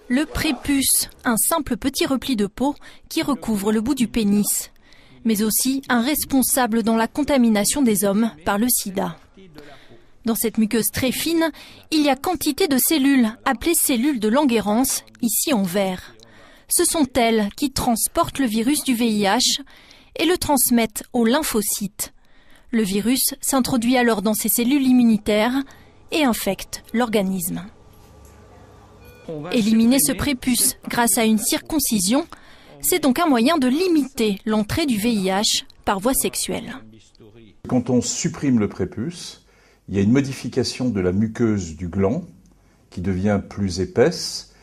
Le prépuce, un simple petit repli de peau qui recouvre le bout du pénis, mais aussi un responsable dans la contamination des hommes par le sida. Dans cette muqueuse très fine, il y a quantité de cellules, appelées cellules de Langerhans, ici en vert. Ce sont elles qui transportent le virus du VIH et le transmettent aux lymphocytes. Le virus s'introduit alors dans ces cellules immunitaires et infecte l'organisme. Éliminer ce prépuce grâce à une circoncision, c'est donc un moyen de limiter l'entrée du VIH par voie sexuelle. Quand on supprime le prépuce, il y a une modification de la muqueuse du gland qui devient plus épaisse.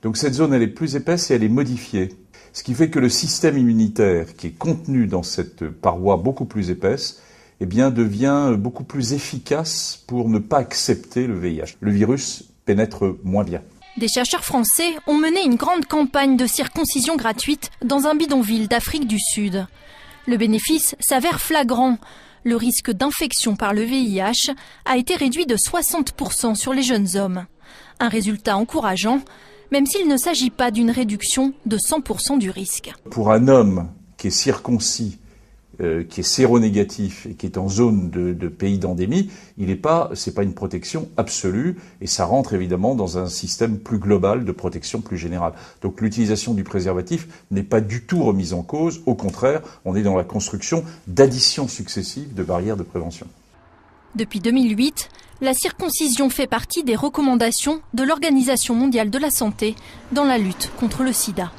Donc cette zone, elle est plus épaisse et elle est modifiée. Ce qui fait que le système immunitaire qui est contenu dans cette paroi beaucoup plus épaisse, eh bien, devient beaucoup plus efficace pour ne pas accepter le VIH. Le virus pénètre moins bien. Des chercheurs français ont mené une grande campagne de circoncision gratuite dans un bidonville d'Afrique du Sud. Le bénéfice s'avère flagrant. Le risque d'infection par le VIH a été réduit de 60% sur les jeunes hommes. Un résultat encourageant, même s'il ne s'agit pas d'une réduction de 100% du risque. Pour un homme qui est circoncis, qui est séronégatif et qui est en zone de pays d'endémie, c'est pas une protection absolue et ça rentre évidemment dans un système plus global de protection plus générale. Donc l'utilisation du préservatif n'est pas du tout remise en cause, au contraire, on est dans la construction d'additions successives de barrières de prévention. Depuis 2008, la circoncision fait partie des recommandations de l'Organisation mondiale de la santé dans la lutte contre le sida.